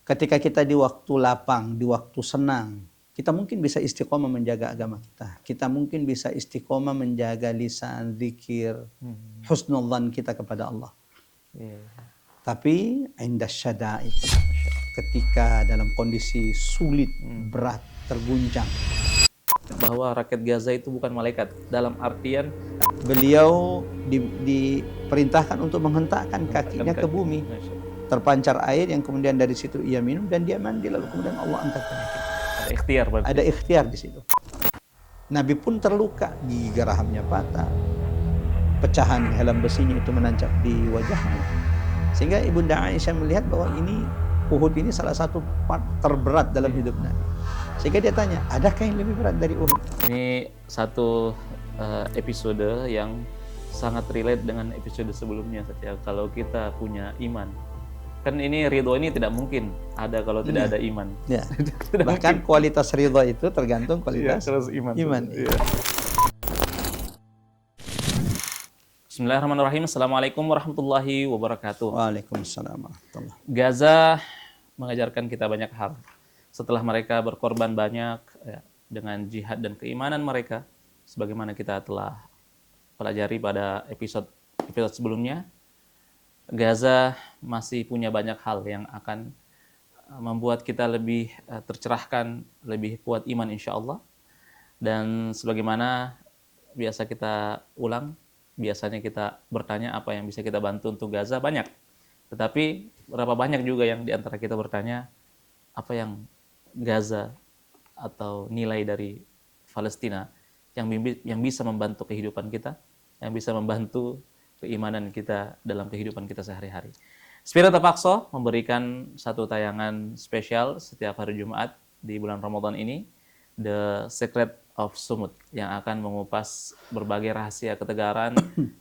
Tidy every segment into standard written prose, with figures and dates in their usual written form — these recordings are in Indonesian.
Ketika kita di waktu lapang, di waktu senang, kita mungkin bisa istiqomah menjaga agama kita. Kita mungkin bisa istiqomah menjaga lisan, zikir, husnudzan kita kepada Allah. Tapi indah syada'id, ketika dalam kondisi sulit, berat, terguncang, bahwa rakyat Gaza itu bukan malaikat, dalam artian beliau diperintahkan untuk menghentakkan kakinya ke bumi. Terpancar air yang kemudian dari situ ia minum dan dia mandi, lalu kemudian Allah angkat penyakit. Ada ikhtiar berarti. Ada ikhtiar di situ. Nabi pun terluka, gigi gerahamnya patah, pecahan helm besinya itu menancap di wajahnya. Sehingga Ibunda Aisyah melihat bahwa ini Uhud ini salah satu part terberat dalam hidup Nabi. Sehingga dia tanya, adakah yang lebih berat dari Uhud? Ini satu episode yang sangat relate dengan episode sebelumnya. Kalau kita punya iman, kan ini ridho ini tidak mungkin ada kalau tidak ada iman. Ya. Bahkan kualitas ridho itu tergantung kualitas iman. Ya. Bismillahirrahmanirrahim. Assalamualaikum warahmatullahi wabarakatuh. Waalaikumsalam warahmatullahi wabarakatuh. Gaza mengajarkan kita banyak hal. Setelah mereka berkorban banyak dengan jihad dan keimanan mereka, sebagaimana kita telah pelajari pada episode sebelumnya, Gaza masih punya banyak hal yang akan membuat kita lebih tercerahkan, lebih kuat iman insya Allah. Dan sebagaimana biasa kita ulang, biasanya kita bertanya apa yang bisa kita bantu untuk Gaza, banyak. Tetapi berapa banyak juga yang diantara kita bertanya, apa yang Gaza atau nilai dari Palestina yang bisa membantu kehidupan kita, yang bisa membantu keimanan kita dalam kehidupan kita sehari-hari. Spirit of Aqsa memberikan satu tayangan spesial setiap hari Jumat di bulan Ramadan ini, The Secret of Sumud, yang akan mengupas berbagai rahasia ketegaran,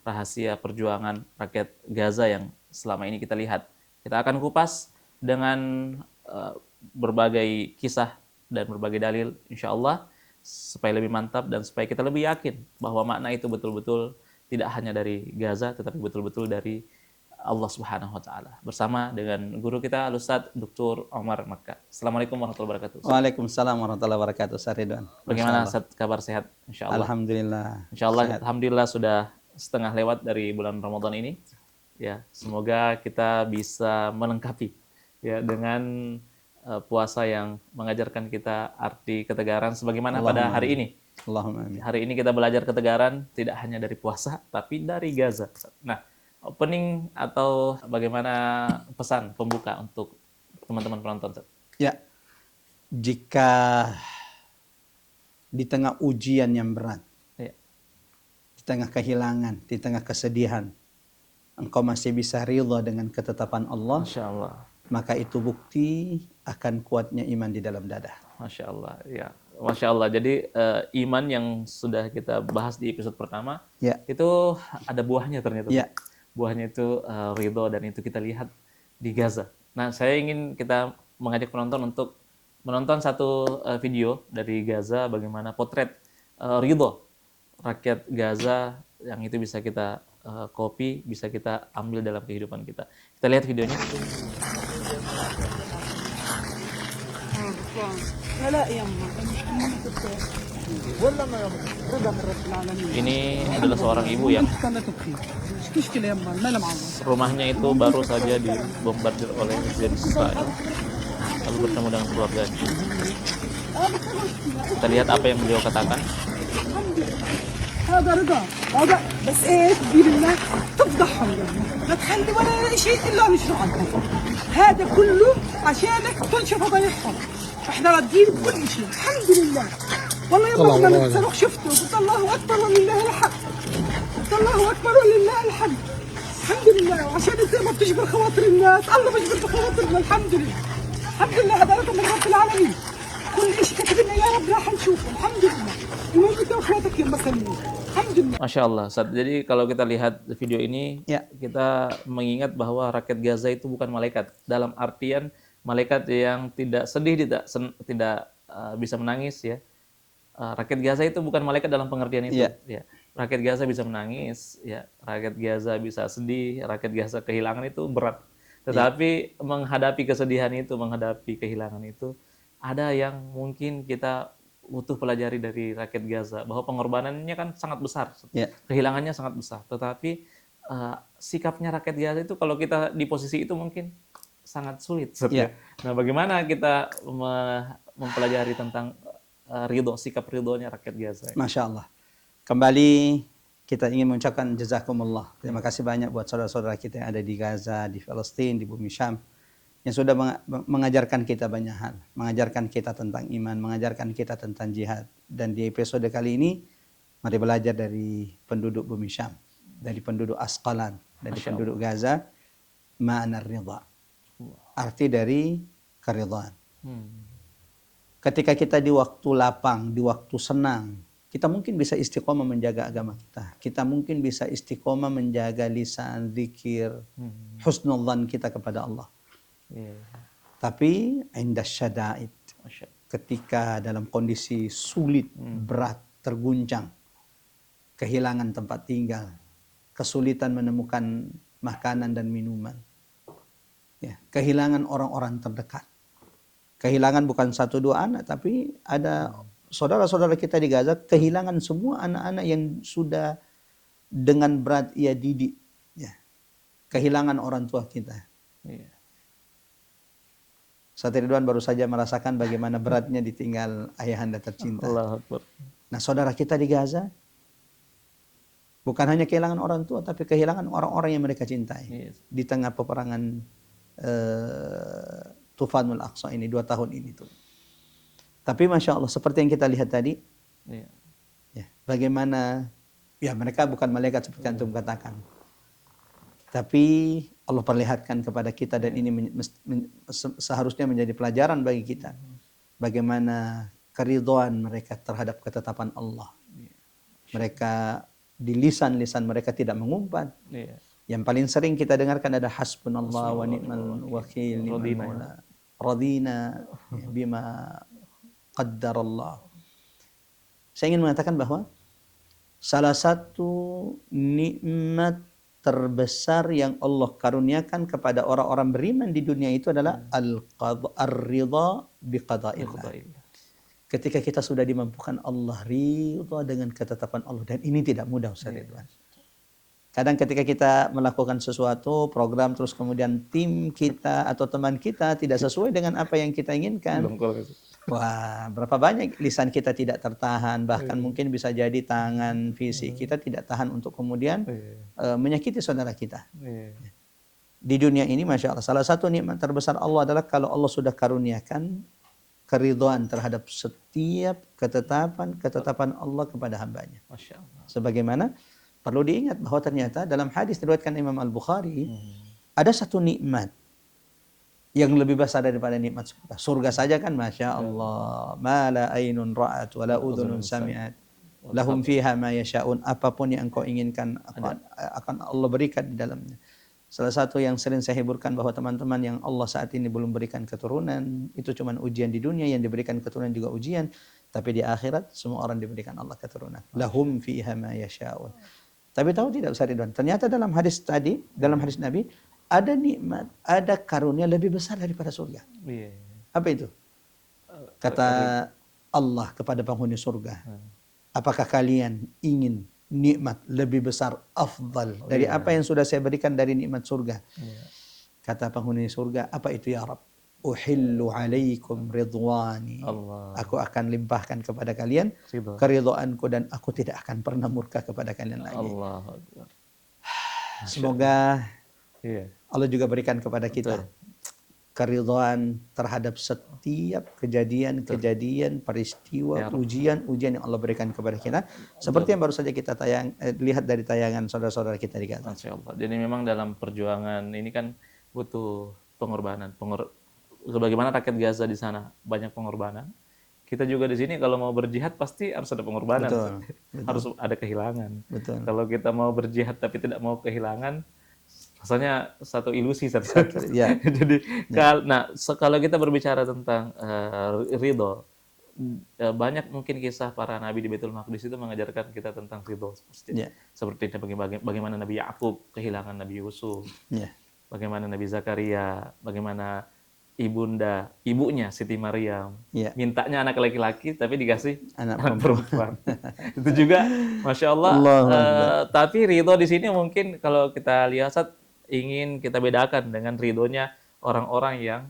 rahasia perjuangan rakyat Gaza yang selama ini kita lihat. Kita akan kupas dengan berbagai kisah dan berbagai dalil, insya Allah, supaya lebih mantap dan supaya kita lebih yakin bahwa makna itu betul-betul tidak hanya dari Gaza, tetapi betul-betul dari Allah Subhanahu wa Ta'ala. Bersama dengan guru kita, Al-Ustadz Dr. Omar Makkah. Assalamualaikum warahmatullahi wabarakatuh. Waalaikumsalam warahmatullahi wabarakatuh. Ustaz Ridwan. Bagaimana Ustadz, kabar sehat? Insya Allah. Alhamdulillah. Insya Allah, sehat. Alhamdulillah sudah setengah lewat dari bulan Ramadan ini. Ya, semoga kita bisa melengkapi ya dengan puasa yang mengajarkan kita arti ketegaran sebagaimana pada hari ini. Allahumma amin. Hari ini kita belajar ketegaran tidak hanya dari puasa, tapi dari Gaza. Nah, opening atau bagaimana pesan pembuka untuk teman-teman penonton? Ya, jika di tengah ujian yang berat, di tengah kehilangan, di tengah kesedihan, engkau masih bisa ridha dengan ketetapan Allah, Masya Allah, maka itu bukti akan kuatnya iman di dalam dada. Masya Allah, ya. Masya Allah. Jadi iman yang sudah kita bahas di episode pertama, itu ada buahnya ternyata. Ya. Buahnya itu ridho, dan itu kita lihat di Gaza. Nah, saya ingin kita mengajak penonton untuk menonton satu video dari Gaza, bagaimana potret ridho rakyat Gaza yang itu bisa kita copy, bisa kita ambil dalam kehidupan kita. Kita lihat videonya. Ini adalah seorang ibu yang rumahnya itu baru saja dibombardir oleh Presiden Israel, lalu bertemu dengan keluarganya. Kita lihat apa yang beliau katakan. هذا رضا هذا بس ايه تدير الله تفضحهم لا تخلي ولا شيء الا نشرحك هذا كله عشانك تنشف فضايحهم احنا راضيين بكل شيء الحمد لله والله يوم ما صاروخ شفته قلت الله اكبر ولله الحمد قلت الله اكبر ولله الحمد الحمد لله وعشان زي ما بتجبر خواطر الناس الله بيجبر بخواطرنا الحمد لله الحمد لله هذا رقم من رب العالمين كل شيء كتب لنا يا رب راح نشوفه الحمد لله المهم انت واخواتك يلا سلموا الحمد لله. Masya Allah. Jadi kalau kita lihat video ini, kita mengingat bahwa rakyat Gaza itu bukan malaikat. Dalam artian malaikat yang tidak sedih, tidak bisa menangis ya. Rakyat Gaza itu bukan malaikat dalam pengertian itu. Ya. Rakyat Gaza bisa menangis, ya. Rakyat Gaza bisa sedih, rakyat Gaza kehilangan itu berat. Tetapi menghadapi kesedihan itu, menghadapi kehilangan itu, ada yang mungkin kita butuh pelajari dari rakyat Gaza, bahwa pengorbanannya kan sangat besar, Ya. kehilangannya sangat besar. Tetapi sikapnya rakyat Gaza itu kalau kita di posisi itu mungkin sangat sulit. Ya. Nah, bagaimana kita mempelajari tentang sikap ridhonya rakyat Gaza? Masya Allah. Kembali kita ingin mengucapkan jazakumullah. Terima kasih banyak buat saudara-saudara kita yang ada di Gaza, di Palestina, di bumi Syam, yang sudah mengajarkan kita banyak hal, mengajarkan kita tentang iman, mengajarkan kita tentang jihad. Dan di episode kali ini, mari belajar dari penduduk bumi Syam, dari penduduk Asqalan, dari penduduk Gaza, ma'na ridha. Arti dari keridhaan. Ketika kita di waktu lapang, di waktu senang, kita mungkin bisa istiqomah menjaga agama kita. Kita mungkin bisa istiqomah menjaga lisan, zikir, husnudzan kita kepada Allah. Tapi inda syada'id, ketika dalam kondisi sulit, berat, terguncang, kehilangan tempat tinggal, kesulitan menemukan makanan dan minuman, ya, kehilangan orang-orang terdekat, kehilangan bukan 1-2 anak, tapi ada saudara-saudara kita di Gaza kehilangan semua anak-anak yang sudah dengan berat ia didik, ya. Kehilangan orang tua kita. Ustaz Ridwan baru saja merasakan bagaimana beratnya ditinggal ayahanda tercinta. Allahu Akbar. Nah, saudara kita di Gaza bukan hanya kehilangan orang tua, tapi kehilangan orang-orang yang mereka cintai. Di tengah peperangan Tufanul Aqsa ini 2 tahun ini tuh. Tapi Masya Allah, seperti yang kita lihat tadi, ya, bagaimana, ya mereka bukan malaikat seperti yang antum katakan. Tapi Allah perlihatkan kepada kita, dan ini seharusnya menjadi pelajaran bagi kita. Bagaimana keridhaan mereka terhadap ketetapan Allah. Mereka, di lisan-lisan mereka tidak mengumpat. Yang paling sering kita dengarkan ada hasbunallah wa ni'mal wakil, ni'mal maula. Radina bima qaddarallah. Saya ingin mengatakan bahwa salah satu nikmat terbesar yang Allah karuniakan kepada orang-orang beriman di dunia itu adalah ar-ridha biqada'illah. Ketika kita sudah dimampukan Allah ridha dengan ketetapan Allah, dan ini tidak mudah, Ustaz Ridwan. Kadang ketika kita melakukan sesuatu program, terus kemudian tim kita atau teman kita tidak sesuai dengan apa yang kita inginkan, wah, berapa banyak lisan kita tidak tertahan, bahkan mungkin bisa jadi tangan fisik kita tidak tahan untuk kemudian menyakiti saudara kita. Di dunia ini Masya Allah, salah satu nikmat terbesar Allah adalah kalau Allah sudah karuniakan keridhaan terhadap setiap ketetapan Allah kepada hambanya. Masya Allah. Sebagaimana perlu diingat bahwa ternyata dalam hadis diriwayatkan Imam Al-Bukhari, ada satu nikmat yang lebih besar daripada nikmat surga. Surga saja kan Masya Allah, ma la ainun ra'at wa la udhunun sami'at lahum fiha ma yasha'un. Apapun yang engkau inginkan akan Allah berikan di dalamnya. Salah satu yang sering saya hiburkan bahwa teman-teman yang Allah saat ini belum berikan keturunan, itu cuma ujian di dunia, yang diberikan keturunan juga ujian, tapi di akhirat semua orang diberikan Allah keturunan. Lahum fiha ma yasha'un. Tapi tahu tidak Ustaz Ridwan, ternyata dalam hadis tadi, dalam hadis Nabi, ada nikmat, ada karunia lebih besar daripada surga. Apa itu? Kata Allah kepada penghuni surga, apakah kalian ingin nikmat lebih besar, afdal dari apa yang sudah saya berikan dari nikmat surga? Kata penghuni surga, apa itu ya Rabb? Uhillu alaikum ridwani. Aku akan limpahkan kepada kalian keridhaanku, dan aku tidak akan pernah murka kepada kalian lagi. Semoga Allah juga berikan kepada kita keridhaan terhadap setiap kejadian, peristiwa, ujian yang Allah berikan kepada kita. Seperti yang baru saja kita lihat dari tayangan saudara-saudara kita di Gaza. Masya Allah. Jadi memang dalam perjuangan ini kan butuh pengorbanan. Bagaimana rakyat Gaza di sana banyak pengorbanan. Kita juga di sini kalau mau berjihad pasti harus ada pengorbanan. Betul. Harus ada kehilangan. Betul. Kalau kita mau berjihad tapi tidak mau kehilangan, rasanya satu ilusi. Ya. Jadi, kalau kita berbicara tentang ridho, banyak mungkin kisah para nabi di Baitul Maqdis itu mengajarkan kita tentang ridho. Seperti bagaimana Nabi Yakub kehilangan Nabi Yusuf. bagaimana Nabi Zakaria, bagaimana ibunya Siti Maryam, Ya. mintanya anak laki-laki tapi dikasih Anak anak perempuan. Itu juga, masya Allah. Allahu Akbar. Tapi ridho di sini mungkin kalau kita lihat Ustaz, ingin kita bedakan dengan ridhonya orang-orang yang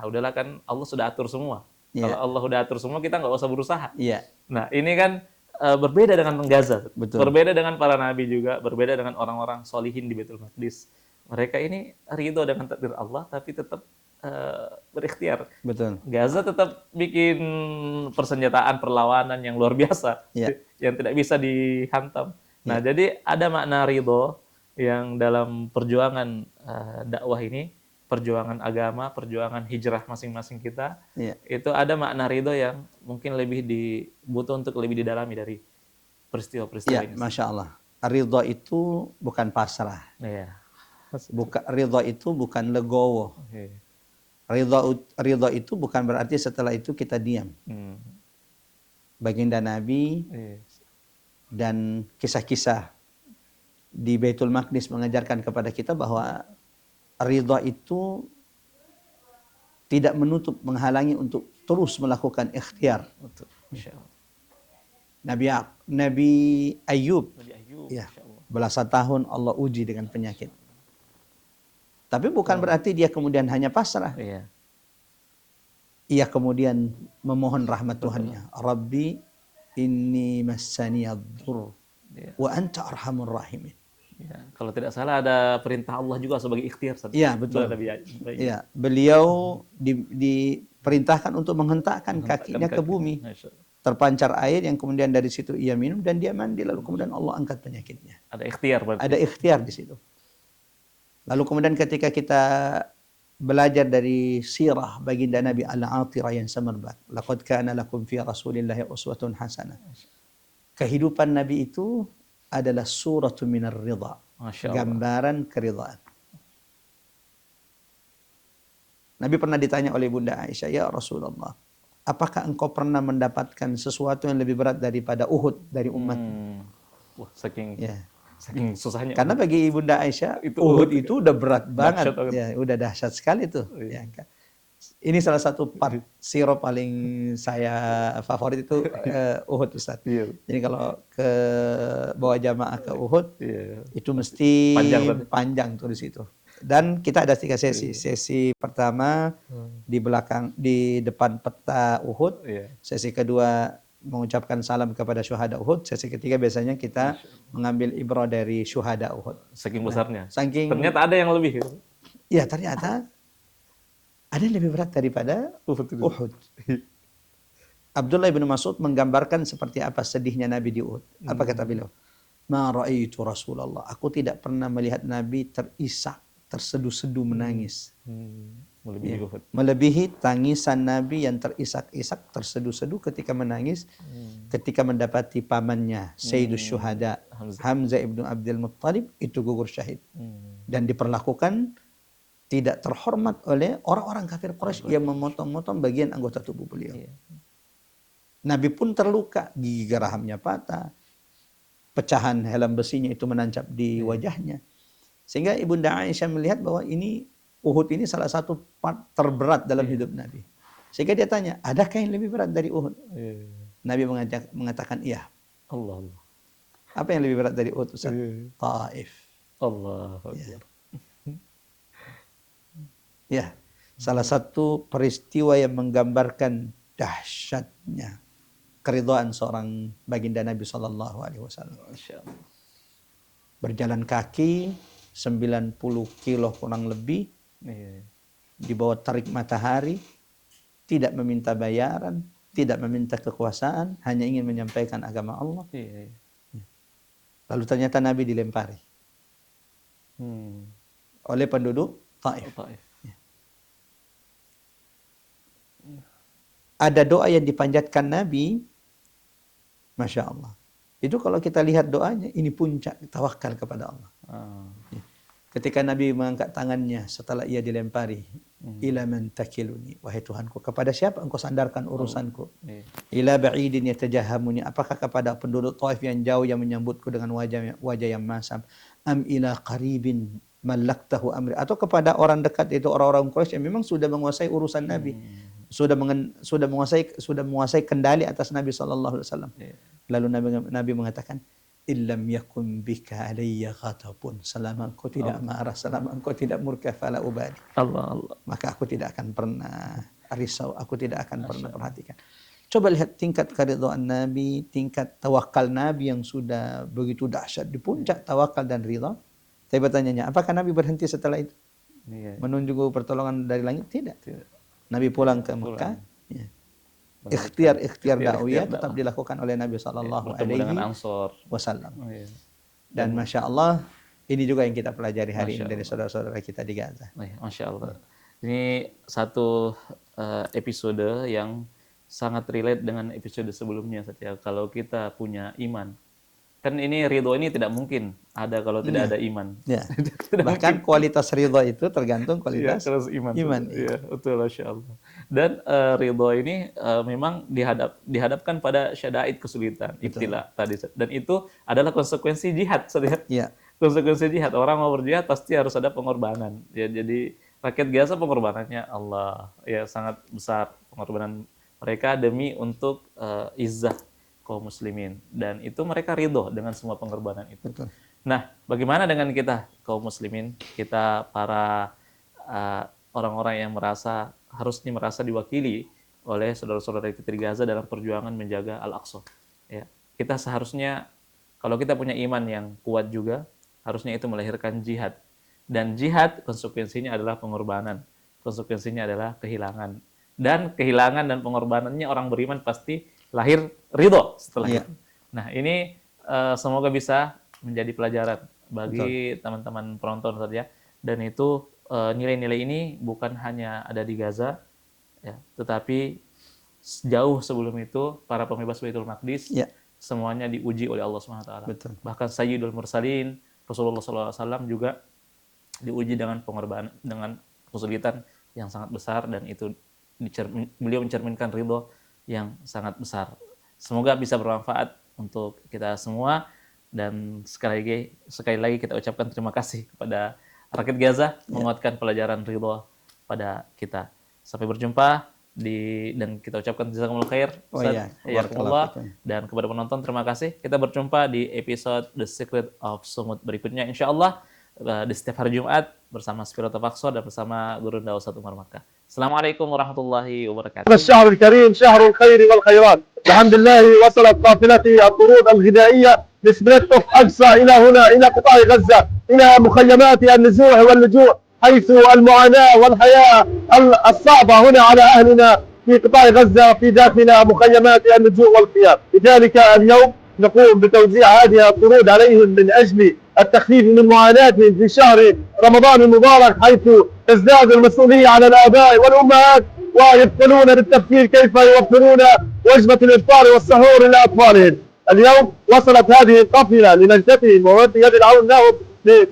udahlah kan Allah sudah atur semua. Ya. Kalau Allah sudah atur semua, kita nggak usah berusaha. Iya, Nah, ini kan berbeda dengan Gaza, Betul. berbeda dengan para nabi juga, berbeda dengan orang-orang solihin di Baitul Maqdis. Mereka ini ridho dengan takdir Allah, tapi tetap berikhtiar. betul. Gaza tetap bikin persenjataan perlawanan yang luar biasa, Ya. yang tidak bisa dihantam. Nah, jadi ada makna ridho yang dalam perjuangan dakwah ini, perjuangan agama, perjuangan hijrah masing-masing kita, Iya. itu ada makna ridho yang mungkin lebih butuh untuk lebih didalami dari peristiwa-peristiwa Iya, ini. Masya Allah. Ridho itu bukan pasrah. Iya. Ridho itu bukan legowo. Oke. Ridho itu bukan berarti setelah itu kita diam. Hmm. Baginda Nabi Iya. dan kisah-kisah di Baitul Maqdis mengajarkan kepada kita bahwa ridha itu tidak menutup, menghalangi untuk terus melakukan ikhtiar. Betul. Insya Allah. Nabi Ayub, Nabi Ayub, ya, Insya Allah. belasan tahun Allah uji dengan penyakit. Tapi bukan berarti dia kemudian hanya pasrah. Iya. Ia kemudian memohon rahmat Tuhannya. Rabbi inni massani ad-dur Iya. wa anta arhamur rahimin. Ya, kalau tidak salah ada perintah Allah juga sebagai ikhtiar. Iya, betul. Nabi Ayub. Ya, beliau diperintahkan untuk menghentakkan kakinya ke bumi. Masya Allah. Terpancar air yang kemudian dari situ ia minum dan dia mandi, lalu kemudian Allah angkat penyakitnya. Ada ikhtiar berarti. Ada ikhtiar di situ. Lalu kemudian ketika kita belajar dari sirah baginda Nabi Al-Atirah yang semerbak, laqad kana lakum fi Rasulillahi uswatun hasanah. Kehidupan Nabi itu adalah suratun minar ridha, Masya Allah. gambaran keridhaan. Nabi pernah ditanya oleh Bunda Aisyah, "Ya Rasulullah, apakah engkau pernah mendapatkan sesuatu yang lebih berat daripada Uhud dari umat?" Wah, saking susahnya. Karena bagi Bunda Aisyah Itu Uhud itu udah berat banget, dahsyat banget. ya, udah dahsyat sekali tuh. Ya. Ini salah satu part siro paling saya favorit itu Uhud, Ustaz. Iya. Jadi kalau ke bawa jamaah ke Uhud, Iya. itu mesti Panjang panjang tuh di situ. Dan kita ada 3 sesi. Sesi pertama di depan peta Uhud. Iya. Sesi kedua mengucapkan salam kepada syuhada Uhud. Sesi ketiga biasanya kita mengambil ibrah dari syuhada Uhud. Saking besarnya. Saking Ternyata ada yang lebih. ya ternyata ada yang lebih berat daripada Uhud. Abdullah bin Mas'ud menggambarkan seperti apa sedihnya Nabi di Uhud. Apa kata beliau? Ma ra'aitu Rasulullah. Aku tidak pernah melihat Nabi terisak, terseduh-seduh menangis. Melebihi Ya. Uhud. Melebihi tangisan Nabi yang terisak-isak, terseduh-seduh ketika menangis, ketika mendapati pamannya Sayyidus Syuhada Hamzah ibnu Abdul Muttalib itu gugur syahid dan diperlakukan tidak terhormat oleh orang-orang kafir Quraisy yang memotong-motong bagian anggota tubuh beliau. Iya. Nabi pun terluka, gigi gerahamnya patah, pecahan helm besinya itu menancap di wajahnya. Sehingga Ibunda Aisyah melihat bahwa ini Uhud ini salah satu part terberat dalam hidup Nabi. Sehingga dia tanya, adakah yang lebih berat dari Uhud? Nabi mengatakan iya. Allah. Apa yang lebih berat dari Uhud, Ustaz? Taif. Allah. Ya. Ya, salah satu peristiwa yang menggambarkan dahsyatnya keridhaan seorang baginda Nabi Sallallahu Alaihi Wasallam. Masya Allah. Berjalan kaki 90 kilo kurang lebih Iya. di bawah terik matahari, tidak meminta bayaran, tidak meminta kekuasaan, hanya ingin menyampaikan agama Allah. Iya. Lalu ternyata Nabi dilempari oleh penduduk Taif. Taif. Ada doa yang dipanjatkan Nabi, Masya Allah. Itu kalau kita lihat doanya, ini puncak tawakal kepada Allah. Ketika Nabi mengangkat tangannya setelah ia dilempari, ila man takiluni, wahai Tuhanku, kepada siapa engkau sandarkan urusanku? Ila ba'idin yatajahamuni, apakah kepada penduduk Taif yang jauh yang menyambutku dengan wajah yang masam? Am ila qaribin malaktahu amri, atau kepada orang dekat itu orang-orang Quraisy yang memang sudah menguasai urusan Nabi, sudah menguasai kendali atas Nabi sallallahu alaihi wasallam. Lalu Nabi mengatakan, illam yakun bika alayya ghatabun, selama engkau tidak marah, selama engkau tidak murka, fala ubali. Allah. Maka aku tidak akan pernah risau, aku tidak akan pernah perhatikan. Coba lihat tingkat keridhaan Nabi, tingkat tawakal Nabi yang sudah begitu dahsyat, di puncak tawakal dan ridha. Saya bertanya, apakah Nabi berhenti setelah itu? Menunggu pertolongan dari langit? Tidak. Nabi pulang ke Mekah. Ya. Ikhtiar dakwah tetap dilakukan oleh Nabi sallallahu alaihi wasallam. Dan Masya Allah, ini juga yang kita pelajari hari ini dari saudara-saudara kita di Gaza. Masya Allah. Ini satu episode yang sangat relate dengan episode sebelumnya saja. Kalau kita punya iman, kan ini ridho ini tidak mungkin ada kalau tidak ada iman. Ya. Bahkan kualitas ridho itu tergantung kualitas iman. Ya, betul, Masya Allah. Dan ridho ini memang dihadapkan pada syada'id, kesulitan, ibtila tadi. Dan itu adalah konsekuensi jihad. Ya. Konsekuensi jihad. Orang mau berjihad pasti harus ada pengorbanan. Ya, jadi rakyat Gaza pengorbanannya Allah ya sangat besar, pengorbanan mereka demi untuk izzah kaum muslimin, dan itu mereka ridho dengan semua pengorbanan itu. Betul. Nah, bagaimana dengan kita kaum muslimin, kita para orang-orang yang harusnya merasa diwakili oleh saudara-saudara kita di Gaza dalam perjuangan menjaga Al-Aqsa. Ya, kita seharusnya, kalau kita punya iman yang kuat juga, harusnya itu melahirkan jihad. Dan jihad konsekuensinya adalah pengorbanan, konsekuensinya adalah kehilangan. Dan kehilangan dan pengorbanannya orang beriman pasti lahir ridho setelah itu. Nah, ini semoga bisa menjadi pelajaran bagi teman-teman penonton saja. Dan itu nilai-nilai ini bukan hanya ada di Gaza, ya, tetapi jauh sebelum itu para pembebas Baitul Maqdis semuanya diuji oleh Allah SWT. Bahkan Sayyidul Mursalin Rasulullah SAW juga diuji dengan pengorbanan, dengan kesulitan yang sangat besar, dan itu beliau mencerminkan ridho yang sangat besar. Semoga bisa bermanfaat untuk kita semua, dan sekali lagi kita ucapkan terima kasih kepada rakyat Gaza menguatkan pelajaran ridho pada kita. Sampai berjumpa dan kita ucapkan jazakumullah khair. Dan kepada penonton terima kasih. Kita berjumpa di episode The Secret of Sumud berikutnya insyaallah di setiap hari Jumat bersama Spirit of Aqsa dan bersama Guru Ustaz Umar Makkah. Assalamualaikum warahmatullahi wabarakatuh. الشهر الكريم شهر الخير والخيرات. الحمد لله وصلت قافلة الطرود الغذائية لسبريت اوف أقصى إلى هنا، إلى قطاع غزة، إلى مخيمات النزوح واللجوء، حيث المعاناة والحياة الصعبة هنا على أهلنا في قطاع غزة في داخل مخيمات النزوح والخيام. لذلك اليوم نقوم بتوزيع هذه الطرود عليهم من أجل التخفيف من معاناتهم في شهر رمضان المبارك، حيث تزداد المسؤولية على الآباء والأمهات ويبتلون بالتفكير كيف يوفرون وجبة الإفطار والسحور لأطفالهم. اليوم وصلت هذه القافلة لنجدتهم ومد يد العون لهم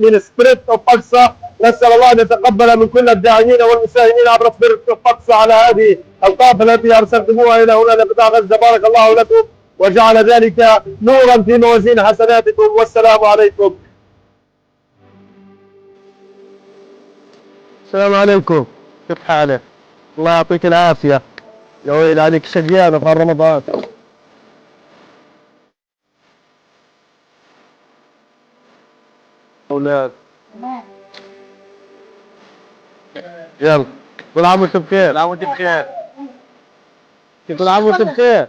من سبريت اوف أقصى. نسأل الله أن يتقبل من كل الداعمين والمساهمين عبر سبريت اوف أقصى على هذه القافلة التي أرسلتموها إلى هنا لقطاع غزة. بارك الله لكم وجعل ذلك نورا في موازين حسناتكم، والسلام عليكم. السلام عليكم، كيف حالك؟ الله يعطيك العافية يا ويل عليك شقيانة في رمضان. أولاد يلا كل عام وانتم بخير. كل عام وانتم بخير. كل عام وانتم بخير.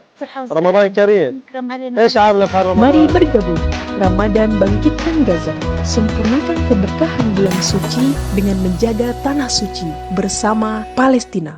رمضان كريم. ايش عامله في رمضان؟ Mari bergabung Ramadan Bangkitkan Gaza. Sempurnakan keberkahan bulan suci dengan menjaga tanah suci bersama Palestina.